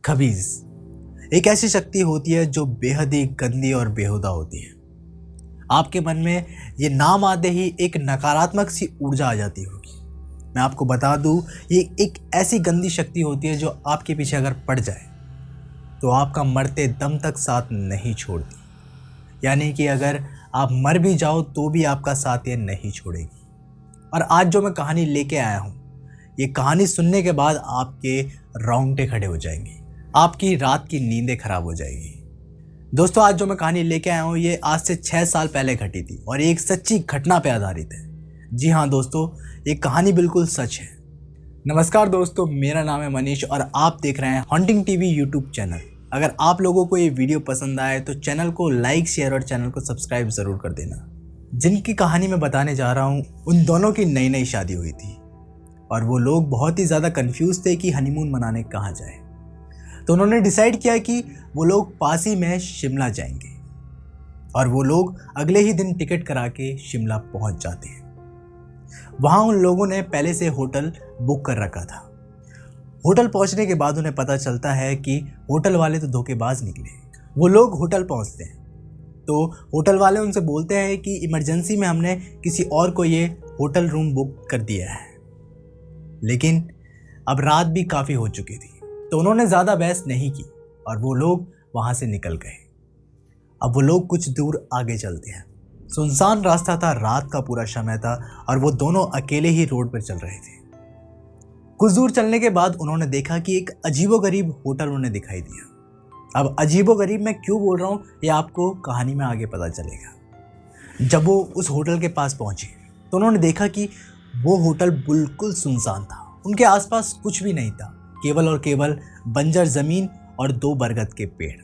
खबीज एक ऐसी शक्ति होती है जो बेहद ही गंदी और बेहुदा होती है। आपके मन में ये नाम आते ही एक नकारात्मक सी ऊर्जा आ जाती होगी। मैं आपको बता दूं, ये एक ऐसी गंदी शक्ति होती है जो आपके पीछे अगर पड़ जाए तो आपका मरते दम तक साथ नहीं छोड़ती। यानी कि अगर आप मर भी जाओ तो भी आपका साथ ये नहीं छोड़ेगी। और आज जो मैं कहानी लेके आया हूँ, ये कहानी सुनने के बाद आपके रोंगटे खड़े हो जाएंगे, आपकी रात की नींदें खराब हो जाएगी। दोस्तों, आज जो मैं कहानी लेके आया हूँ ये आज से 6 साल पहले घटी थी और एक सच्ची घटना पे आधारित है। जी हाँ दोस्तों, ये कहानी बिल्कुल सच है। नमस्कार दोस्तों, मेरा नाम है मनीष और आप देख रहे हैं हॉन्टिंग टीवी यूट्यूब चैनल। अगर आप लोगों को ये वीडियो पसंद आए तो चैनल को लाइक, शेयर और चैनल को सब्सक्राइब ज़रूर कर देना। जिनकी कहानी मैं बताने जा रहा हूँ उन दोनों की नई नई शादी हुई थी और वो लोग बहुत ही ज़्यादा कंफ्यूज थे कि हनीमून मनाने कहाँ जाए। तो उन्होंने डिसाइड किया कि वो लोग पास ही में शिमला जाएंगे और वो लोग अगले ही दिन टिकट करा के शिमला पहुंच जाते हैं। वहाँ उन लोगों ने पहले से होटल बुक कर रखा था। होटल पहुंचने के बाद उन्हें पता चलता है कि होटल वाले तो धोखेबाज निकले। वो लोग होटल पहुंचते हैं तो होटल वाले उनसे बोलते हैं कि इमरजेंसी में हमने किसी और को ये होटल रूम बुक कर दिया है। लेकिन अब रात भी काफ़ी हो चुकी थी तो उन्होंने ज़्यादा बहस नहीं की और वो लोग वहाँ से निकल गए। अब वो लोग कुछ दूर आगे चलते हैं। सुनसान रास्ता था, रात का पूरा समय था और वो दोनों अकेले ही रोड पर चल रहे थे। कुछ दूर चलने के बाद उन्होंने देखा कि एक अजीबोगरीब होटल उन्हें दिखाई दिया। अब अजीबोगरीब मैं क्यों बोल रहा हूँ ये आपको कहानी में आगे पता चलेगा। जब वो उस होटल के पास पहुँचे तो उन्होंने देखा कि वो होटल बिल्कुल सुनसान था। उनके आसपास कुछ भी नहीं था, केवल और केवल बंजर ज़मीन और 2 बरगद के पेड़।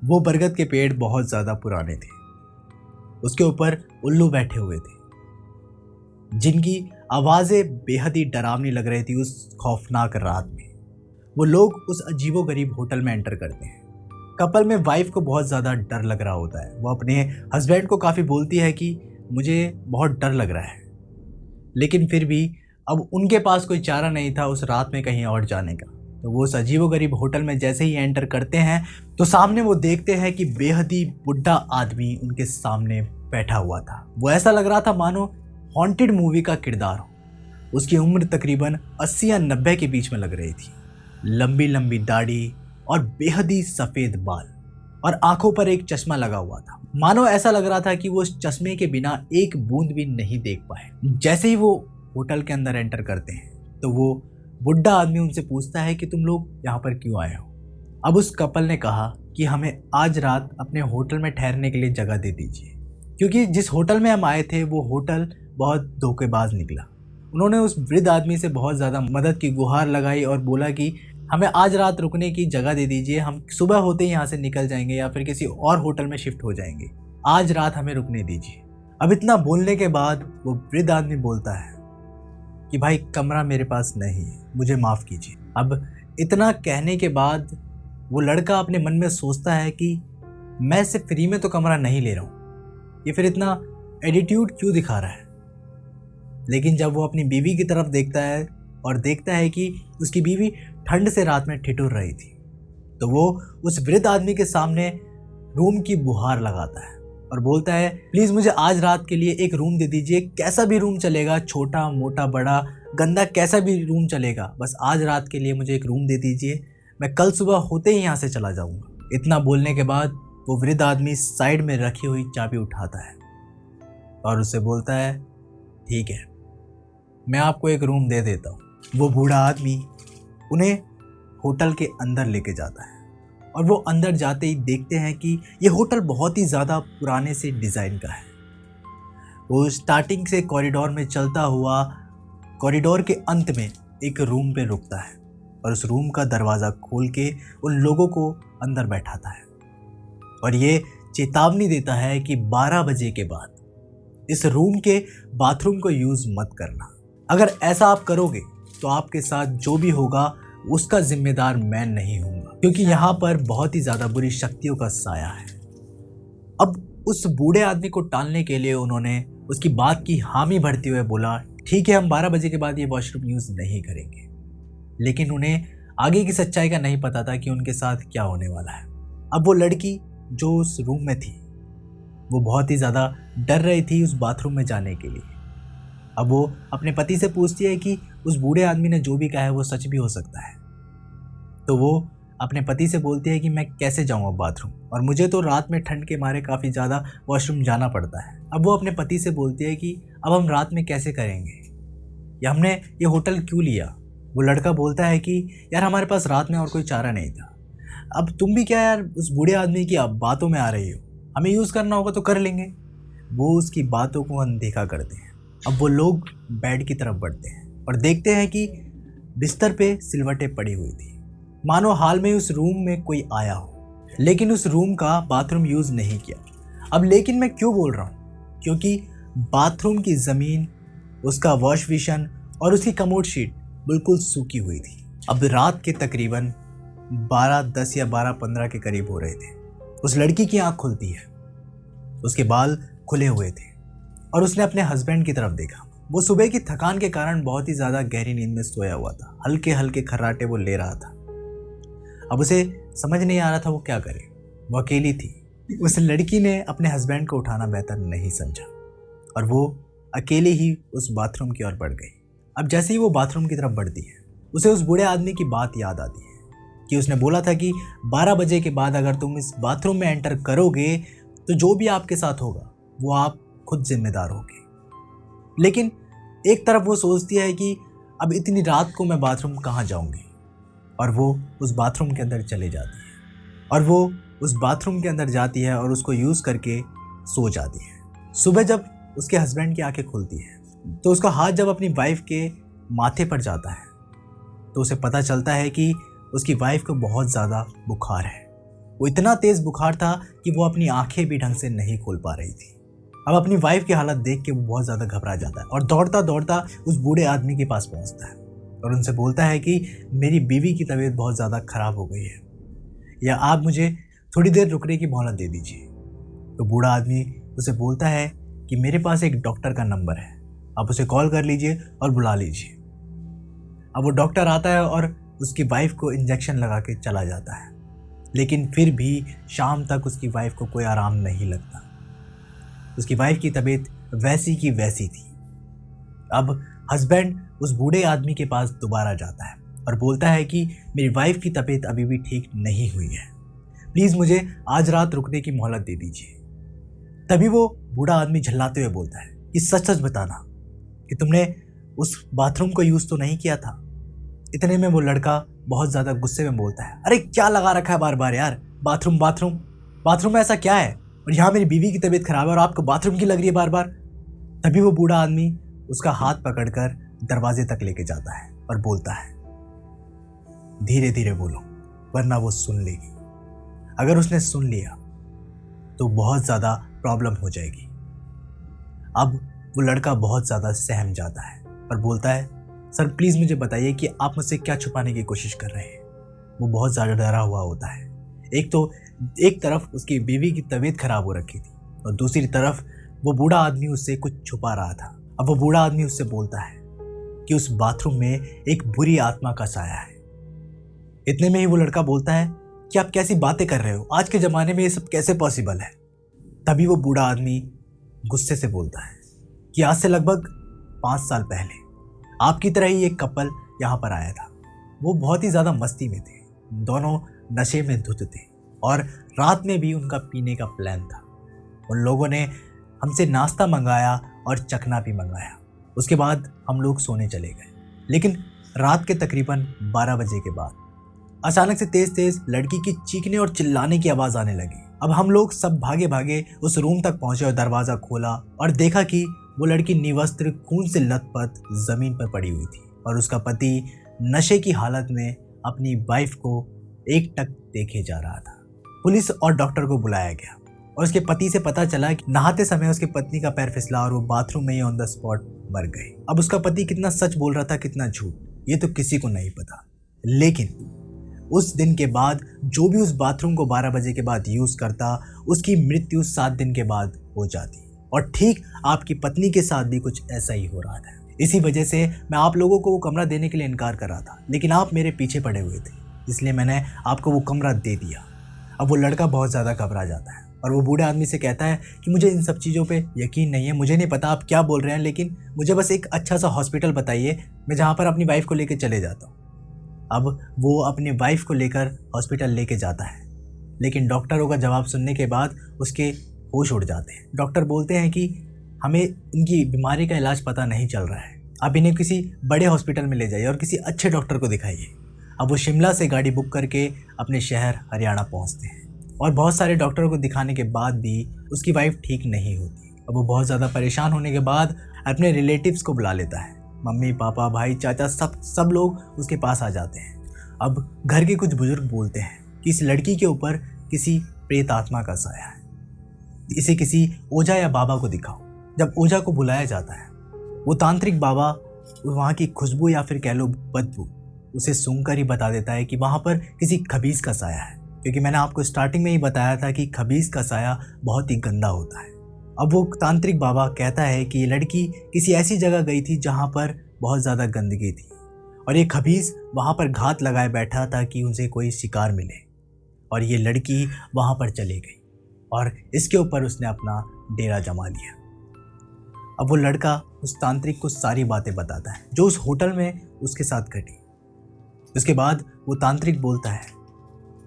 वो बरगद के पेड़ बहुत ज़्यादा पुराने थे। उसके ऊपर उल्लू बैठे हुए थे जिनकी आवाज़ें बेहद ही डरावनी लग रही थी उस खौफनाक रात में। वो लोग उस अजीबोगरीब होटल में एंटर करते हैं। कपल में वाइफ को बहुत ज़्यादा डर लग रहा होता है। वो अपने हस्बैंड को काफ़ी बोलती है कि मुझे बहुत डर लग रहा है, लेकिन फिर भी अब उनके पास कोई चारा नहीं था उस रात में कहीं और जाने का। तो वो उस अजीबोगरीब होटल में जैसे ही एंटर करते हैं तो सामने वो देखते हैं कि बेहद ही बुढ़ा आदमी उनके सामने बैठा हुआ था। वो ऐसा लग रहा था मानो हॉन्टेड मूवी का किरदार हो। उसकी उम्र तकरीबन 80 या 90 के बीच में लग रही थी। लंबी लंबी दाढ़ी और बेहद ही सफ़ेद बाल और आंखों पर एक चश्मा लगा हुआ था। मानो ऐसा लग रहा था कि वो उस चश्मे के बिना एक बूंद भी नहीं देख पाए। जैसे ही वो होटल के अंदर एंटर करते हैं तो वो बुढ़ा आदमी उनसे पूछता है कि तुम लोग यहाँ पर क्यों आए हो। अब उस कपल ने कहा कि हमें आज रात अपने होटल में ठहरने के लिए जगह दे दीजिए, क्योंकि जिस होटल में हम आए थे वो होटल बहुत धोखेबाज निकला। उन्होंने उस वृद्ध आदमी से बहुत ज़्यादा मदद की गुहार लगाई और बोला कि हमें आज रात रुकने की जगह दे दीजिए, हम सुबह होते ही यहाँ से निकल जाएंगे या फिर किसी और होटल में शिफ्ट हो जाएंगे, आज रात हमें रुकने दीजिए। अब इतना बोलने के बाद वो वृद्ध आदमी बोलता है कि भाई कमरा मेरे पास नहीं है, मुझे माफ़ कीजिए। अब इतना कहने के बाद वो लड़का अपने मन में सोचता है कि मैं सिर्फ फ्री में तो कमरा नहीं ले रहा हूँ, ये फिर इतना एटीट्यूड क्यों दिखा रहा है। लेकिन जब वो अपनी बीवी की तरफ देखता है और देखता है कि उसकी बीवी ठंड से रात में ठिठुर रही थी तो वो उस वृद्ध आदमी के सामने रूम की गुहार लगाता है और बोलता है प्लीज़ मुझे आज रात के लिए एक रूम दे दीजिए, कैसा भी रूम चलेगा, छोटा मोटा बड़ा गंदा कैसा भी रूम चलेगा, बस आज रात के लिए मुझे एक रूम दे दीजिए, मैं कल सुबह होते ही यहाँ से चला जाऊँगा। इतना बोलने के बाद वो वृद्ध आदमी साइड में रखी हुई चाबी उठाता है और उससे बोलता है ठीक है, मैं आपको एक रूम दे देता हूँ। वो बूढ़ा आदमी उन्हें होटल के अंदर लेके जाता है और वो अंदर जाते ही देखते हैं कि ये होटल बहुत ही ज़्यादा पुराने से डिज़ाइन का है। वो स्टार्टिंग से कॉरिडोर में चलता हुआ कॉरिडोर के अंत में एक रूम पे रुकता है और उस रूम का दरवाज़ा खोल के उन लोगों को अंदर बैठाता है और ये चेतावनी देता है कि 12 बजे के बाद इस रूम के बाथरूम को यूज़ मत करना। अगर ऐसा आप करोगे तो आपके साथ जो भी होगा उसका जिम्मेदार मैं नहीं हूँगा, क्योंकि यहाँ पर बहुत ही ज़्यादा बुरी शक्तियों का साया है। अब उस बूढ़े आदमी को टालने के लिए उन्होंने उसकी बात की हामी भरते हुए बोला ठीक है, हम 12 बजे के बाद ये वॉशरूम यूज़ नहीं करेंगे। लेकिन उन्हें आगे की सच्चाई का नहीं पता था कि उनके साथ क्या होने वाला है। अब वो लड़की जो उस रूम में थी वो बहुत ही ज़्यादा डर रही थी उस बाथरूम में जाने के लिए। अब वो अपने पति से पूछती है कि उस बूढ़े आदमी ने जो भी कहा है वो सच भी हो सकता है। तो वो अपने पति से बोलती है कि मैं कैसे जाऊँ अब बाथरूम, और मुझे तो रात में ठंड के मारे काफ़ी ज़्यादा वॉशरूम जाना पड़ता है। अब वो अपने पति से बोलती है कि अब हम रात में कैसे करेंगे, या हमने ये होटल क्यों लिया। वो लड़का बोलता है कि यार हमारे पास रात में और कोई चारा नहीं था। अब तुम भी क्या यार उस बूढ़े आदमी की अब बातों में आ रही हो, हमें यूज़ करना होगा तो कर लेंगे। वो उसकी बातों को अनदेखा करते हैं। अब वो लोग बेड की तरफ बढ़ते हैं और देखते हैं कि बिस्तर पे सिलवटें पड़ी हुई थी, मानो हाल में उस रूम में कोई आया हो, लेकिन उस रूम का बाथरूम यूज़ नहीं किया। अब लेकिन मैं क्यों बोल रहा हूँ, क्योंकि बाथरूम की ज़मीन, उसका वॉश बेसिन और उसकी कमोड शीट बिल्कुल सूखी हुई थी। अब रात के तकरीबन 12:10 या 12:15 के करीब हो रहे थे। उस लड़की की आंख खुलती है, उसके बाल खुले हुए थे और उसने अपने हस्बैंड की तरफ देखा। वो सुबह की थकान के कारण बहुत ही ज़्यादा गहरी नींद में सोया हुआ था। हल्के हल्के खर्राटे वो ले रहा था। अब उसे समझ नहीं आ रहा था वो क्या करे। वो अकेली थी। उस लड़की ने अपने हस्बैंड को उठाना बेहतर नहीं समझा और वो अकेली ही उस बाथरूम की ओर बढ़ गई। अब जैसे ही वो बाथरूम की तरफ बढ़ती है, उसे उस बूढ़े आदमी की बात याद आती है कि उसने बोला था कि 12 बजे के बाद अगर तुम इस बाथरूम में एंटर करोगे तो जो भी आपके साथ होगा वो आप खुद जिम्मेदार होगे। लेकिन एक तरफ वो सोचती है कि अब इतनी रात को मैं बाथरूम कहाँ जाऊँगी, और वो उस बाथरूम के अंदर चले जाती है और वो उस बाथरूम के अंदर जाती है और उसको यूज़ करके सो जाती है। सुबह जब उसके हस्बैंड की आंखें खुलती है तो उसका हाथ जब अपनी वाइफ के माथे पर जाता है तो उसे पता चलता है कि उसकी वाइफ को बहुत ज़्यादा बुखार है। वो इतना तेज़ बुखार था कि वो अपनी आंखें भी ढंग से नहीं खोल पा रही थी। अब अपनी वाइफ की हालत देख के वो बहुत ज़्यादा घबरा जाता है और दौड़ता दौड़ता उस बूढ़े आदमी के पास पहुंचता है और उनसे बोलता है कि मेरी बीवी की तबीयत बहुत ज़्यादा ख़राब हो गई है, या आप मुझे थोड़ी देर रुकने की मोहलत दे दीजिए। तो बूढ़ा आदमी उसे बोलता है कि मेरे पास एक डॉक्टर का नंबर है, आप उसे कॉल कर लीजिए और बुला लीजिए। अब वो डॉक्टर आता है और उसकी वाइफ को इंजेक्शन लगा के चला जाता है, लेकिन फिर भी शाम तक उसकी वाइफ को कोई आराम नहीं लगता। उसकी वाइफ की तबीयत वैसी की वैसी थी। अब हस्बैंड उस बूढ़े आदमी के पास दोबारा जाता है और बोलता है कि मेरी वाइफ की तबीयत अभी भी ठीक नहीं हुई है, प्लीज़ मुझे आज रात रुकने की मोहलत दे दीजिए। तभी वो बूढ़ा आदमी झल्लाते हुए बोलता है कि सच सच बताना कि तुमने उस बाथरूम को यूज़ तो नहीं किया था। इतने में वो लड़का बहुत ज़्यादा गुस्से में बोलता है, अरे क्या लगा रखा है बार बार यार, बाथरूम बाथरूम बाथरूम में ऐसा क्या है, और यहाँ मेरी बीवी की तबीयत खराब है और आपको बाथरूम की लग रही है बार बार। तभी वो बूढ़ा आदमी उसका हाथ पकड़कर दरवाजे तक लेके जाता है और बोलता है, धीरे धीरे बोलो वरना वो सुन लेगी। अगर उसने सुन लिया तो बहुत ज़्यादा प्रॉब्लम हो जाएगी। अब वो लड़का बहुत ज़्यादा सहम जाता है और बोलता है, सर प्लीज़ मुझे बताइए कि आप मुझसे क्या छुपाने की कोशिश कर रहे हैं। वो बहुत ज़्यादा डरा हुआ होता है। एक तरफ उसकी बीवी की तबीयत खराब हो रखी थी और दूसरी तरफ वो बूढ़ा आदमी उससे कुछ छुपा रहा था। अब वो बूढ़ा आदमी उससे बोलता है कि उस बाथरूम में एक बुरी आत्मा का साया है। इतने में ही वो लड़का बोलता है कि आप कैसी बातें कर रहे हो, आज के ज़माने में ये सब कैसे पॉसिबल है। तभी वो बूढ़ा आदमी गुस्से से बोलता है कि आज से लगभग 5 साल पहले आपकी तरह ही एक कपल यहाँ पर आया था। वो बहुत ही ज़्यादा मस्ती में थे, दोनों नशे में धुत थे और रात में भी उनका पीने का प्लान था। उन लोगों ने हमसे नाश्ता मंगाया और चखना भी मंगाया। उसके बाद हम लोग सोने चले गए। लेकिन रात के तकरीबन 12 बजे के बाद अचानक से तेज़ तेज़ लड़की की चीखने और चिल्लाने की आवाज़ आने लगी। अब हम लोग सब भागे भागे उस रूम तक पहुँचे और दरवाज़ा खोला और देखा कि वो लड़की निवस्त्र खून से लथपथ ज़मीन पर पड़ी हुई थी और उसका पति नशे की हालत में अपनी वाइफ को एकटक देखे जा रहा था। पुलिस और डॉक्टर को बुलाया गया और उसके पति से पता चला कि नहाते समय उसकी पत्नी का पैर फिसला और वो बाथरूम में ही ऑन द स्पॉट मर गई। अब उसका पति कितना सच बोल रहा था कितना झूठ, ये तो किसी को नहीं पता। लेकिन उस दिन के बाद जो भी उस बाथरूम को 12 बजे के बाद यूज़ करता, उसकी मृत्यु 7 दिन के बाद हो जाती। और ठीक आपकी पत्नी के साथ भी कुछ ऐसा ही हो रहा था। इसी वजह से मैं आप लोगों को वो कमरा देने के लिए इनकार कर रहा था, लेकिन आप मेरे पीछे पड़े हुए थे। इसलिए मैंने आपको वो कमरा दे दिया। अब वो लड़का बहुत ज़्यादा घबरा जाता है और वो बूढ़े आदमी से कहता है कि मुझे इन सब चीज़ों पे यकीन नहीं है, मुझे नहीं पता आप क्या बोल रहे हैं, लेकिन मुझे बस एक अच्छा सा हॉस्पिटल बताइए, मैं जहाँ पर अपनी वाइफ को लेकर चले जाता हूँ। अब वो अपनी वाइफ को लेकर हॉस्पिटल लेके जाता है, लेकिन डॉक्टरों का जवाब सुनने के बाद उसके होश उड़ जाते हैं। डॉक्टर बोलते हैं कि हमें इनकी बीमारी का इलाज पता नहीं चल रहा है, आप इन्हें किसी बड़े हॉस्पिटल में ले जाइए और किसी अच्छे डॉक्टर को दिखाइए। अब वो शिमला से गाड़ी बुक करके अपने शहर हरियाणा पहुंचते हैं और बहुत सारे डॉक्टरों को दिखाने के बाद भी उसकी वाइफ ठीक नहीं होती। अब वो बहुत ज़्यादा परेशान होने के बाद अपने रिलेटिव्स को बुला लेता है। मम्मी, पापा, भाई, चाचा, सब लोग उसके पास आ जाते हैं। अब घर के कुछ बुजुर्ग बोलते हैं कि इस लड़की के ऊपर किसी प्रेत आत्मा का साया है, इसे किसी ओझा या बाबा को दिखाओ। जब ओझा को बुलाया जाता है, वो तांत्रिक बाबा वहाँ की खुशबू या फिर कह लो बदबू उसे सूंघकर ही बता देता है कि वहाँ पर किसी खबीस का साया है, क्योंकि मैंने आपको स्टार्टिंग में ही बताया था कि खबीस का साया बहुत ही गंदा होता है। अब वो तांत्रिक बाबा कहता है कि ये लड़की किसी ऐसी जगह गई थी जहाँ पर बहुत ज़्यादा गंदगी थी और ये खबीस वहाँ पर घात लगाए बैठा था कि उनसे कोई शिकार मिले, और ये लड़की वहाँ पर चली गई और इसके ऊपर उसने अपना डेरा जमा लिया। अब वो लड़का उस तांत्रिक को सारी बातें बताता है जो उस होटल में उसके साथ घटी। उसके बाद वो तांत्रिक बोलता है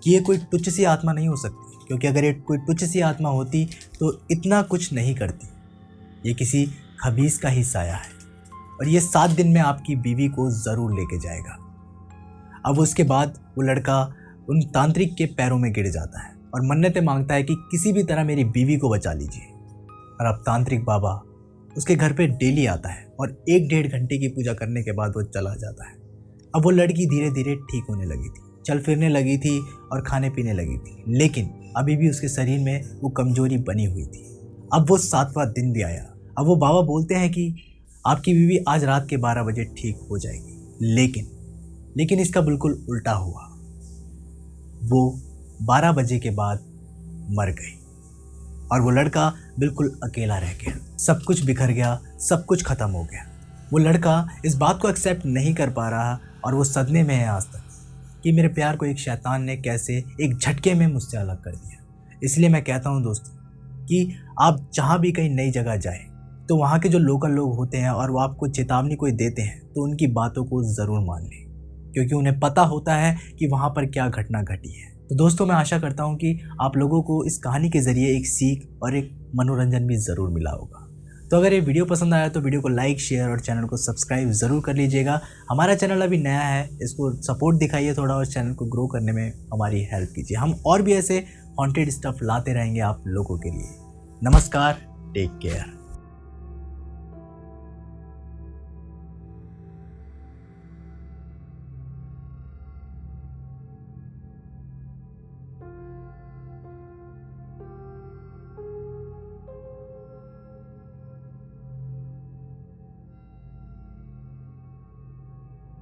कि ये कोई तुच्छ सी आत्मा नहीं हो सकती, क्योंकि अगर ये कोई तुच्छ सी आत्मा होती तो इतना कुछ नहीं करती। ये किसी खबीस का ही साया है और ये 7 दिन में आपकी बीवी को ज़रूर लेके जाएगा। अब उसके बाद वो लड़का उन तांत्रिक के पैरों में गिर जाता है और मन्नतें मांगता है कि किसी भी तरह मेरी बीवी को बचा लीजिए। और अब तांत्रिक बाबा उसके घर पे डेली आता है और 1-1.5 घंटे की पूजा करने के बाद वो चला जाता है। अब वो लड़की धीरे धीरे ठीक होने लगी थी, चल फिरने लगी थी और खाने पीने लगी थी, लेकिन अभी भी उसके शरीर में वो कमजोरी बनी हुई थी। अब वो 7वां दिन भी आया। अब वो बाबा बोलते हैं कि आपकी बीवी आज रात के 12 बजे ठीक हो जाएगी, लेकिन इसका बिल्कुल उल्टा हुआ। वो 12 बजे के बाद मर गई और वो लड़का बिल्कुल अकेला रह गया। सब कुछ बिखर गया, सब कुछ खत्म हो गया। वो लड़का इस बात को एक्सेप्ट नहीं कर पा रहा और वो सदमे में है आज तक कि मेरे प्यार को एक शैतान ने कैसे एक झटके में मुझसे अलग कर दिया। इसलिए मैं कहता हूँ दोस्तों कि आप जहाँ भी कहीं नई जगह जाएं तो वहाँ के जो लोकल लोग होते हैं और वो आपको चेतावनी कोई देते हैं तो उनकी बातों को ज़रूर मान लें, क्योंकि उन्हें पता होता है कि वहाँ पर क्या घटना घटी है। तो दोस्तों, मैं आशा करता हूँ कि आप लोगों को इस कहानी के ज़रिए एक सीख और एक मनोरंजन भी ज़रूर मिला होगा। तो अगर ये वीडियो पसंद आया तो वीडियो को लाइक, शेयर और चैनल को सब्सक्राइब ज़रूर कर लीजिएगा। हमारा चैनल अभी नया है, इसको सपोर्ट दिखाइए थोड़ा और चैनल को ग्रो करने में हमारी हेल्प कीजिए। हम और भी ऐसे हॉन्टेड स्टफ लाते रहेंगे आप लोगों के लिए। नमस्कार, टेक केयर।